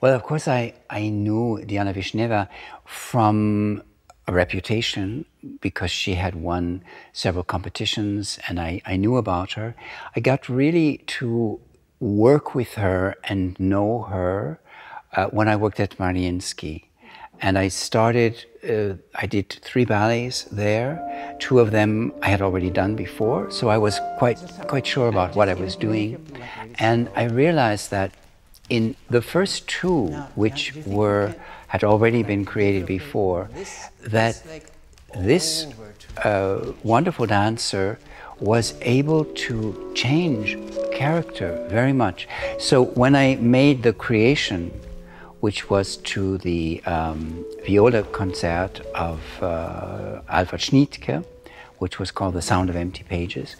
Well, of course, I knew Diana Vishneva from a reputation because she had won several competitions and I knew about her. I got really to work with her and know her when I worked at Mariinsky. And I started, I did 3 ballets there. 2 of them I had already done before, so I was quite sure about what I was doing. And I realized that in the first 2, which had already been created before, that this wonderful dancer was able to change character very much. So when I made the creation, which was to the viola concert of Alfred Schnittke, which was called The Sound of Empty Pages.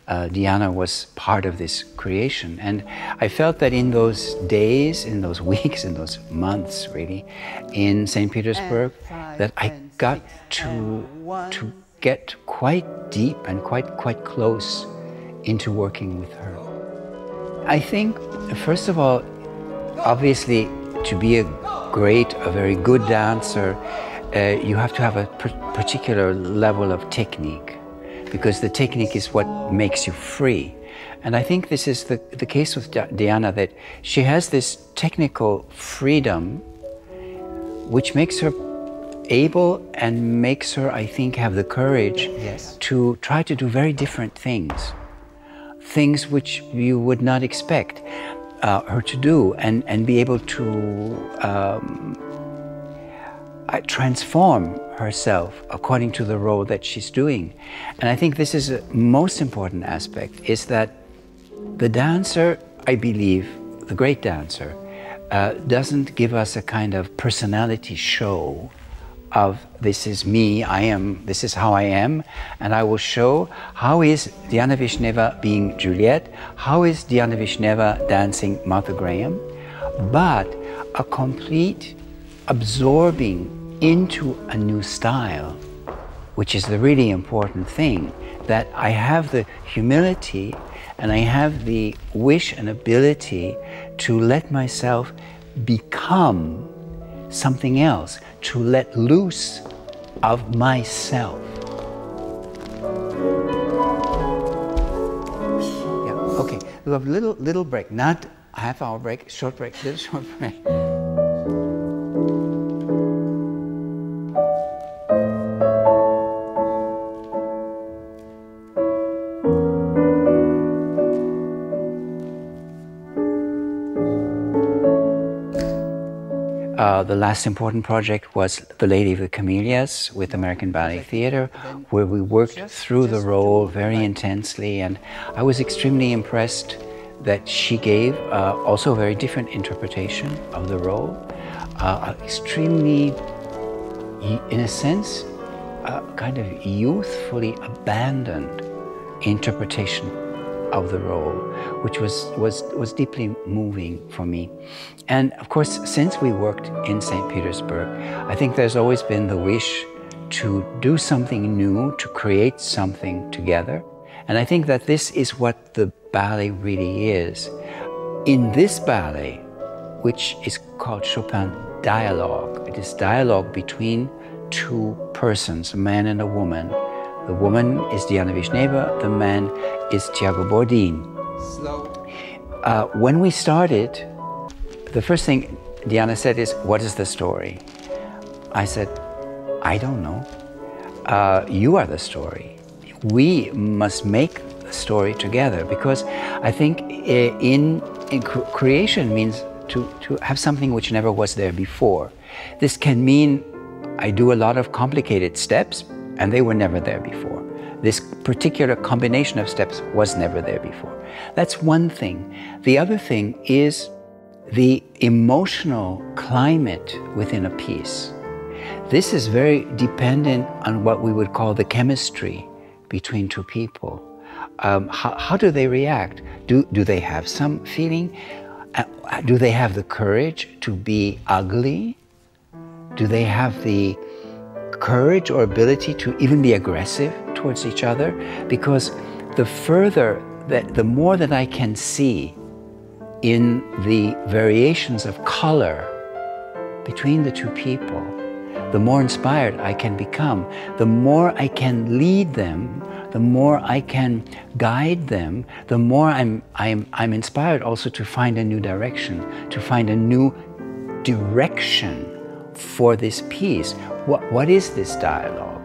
Diana was part of this creation. And I felt that in those days, in those weeks, in those months really, in St. Petersburg, that I got to get quite deep and quite close into working with her. I think, first of all, obviously, to be a very good dancer, you have to have a particular level of technique, because the technique is what makes you free. And I think this is the case with Diana, that she has this technical freedom which makes her able and makes her, I think, have the courage to try to do very different things. Things which you would not expect her to do, and be able to transform herself according to the role that she's doing. And I think this is a most important aspect, is that the dancer, I believe, the great dancer, doesn't give us a kind of personality show of this is me, this is how I am, and I will show how is Diana Vishneva being Juliet, how is Diana Vishneva dancing Martha Graham, but a complete absorbing into a new style, which is the really important thing, that I have the humility and I have the wish and ability to let myself become something else, to let loose of myself. Yeah, okay, we'll have a little break, not a half-hour break, short break, little short break. The last important project was The Lady of the Camellias with American Ballet Theatre, where we worked through the role very intensely, and I was extremely impressed that she gave also a very different interpretation of the role, extremely, in a sense, kind of youthfully abandoned interpretation of the role, which was deeply moving for me. And of course, since we worked in St. Petersburg, I think there's always been the wish to do something new, to create something together. And I think that this is what the ballet really is. In this ballet, which is called Chopin Dialogue, it is dialogue between 2 persons, a man and a woman. The woman is Diana Vishneva, the man is Thiago Bordin. When we started, the first thing Diana said is, "What is the story?" I said, "I don't know. You are the story. We must make the story together," because I think in creation means to have something which never was there before. This can mean I do a lot of complicated steps, and they were never there before. This particular combination of steps was never there before. That's one thing. The other thing is the emotional climate within a piece. This is very dependent on what we would call the chemistry between 2 people. How do they react? Do they have some feeling? Do they have the courage to be ugly? Do they have the courage or ability to even be aggressive towards each other? Because the more that I can see in the variations of color between the two people, the more inspired I can become, the more I can lead them, the more I can guide them, the more I'm inspired also to find a new direction, to find a new direction for this piece. What is this dialogue?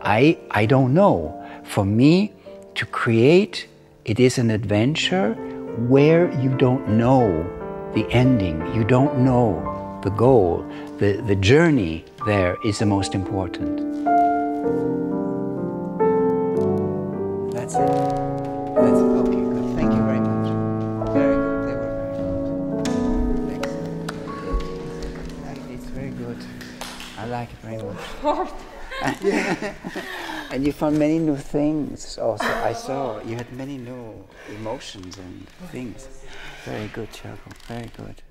I don't know. For me, to create, it is an adventure where you don't know the ending, you don't know the goal. The journey there is the most important. That's it. That's it. Okay, good. Thank you very much. Very good. They were very good. Excellent. It's very good. I like it very much. And you found many new things also. I saw you had many new emotions and things. Very good, Thiago. Very good.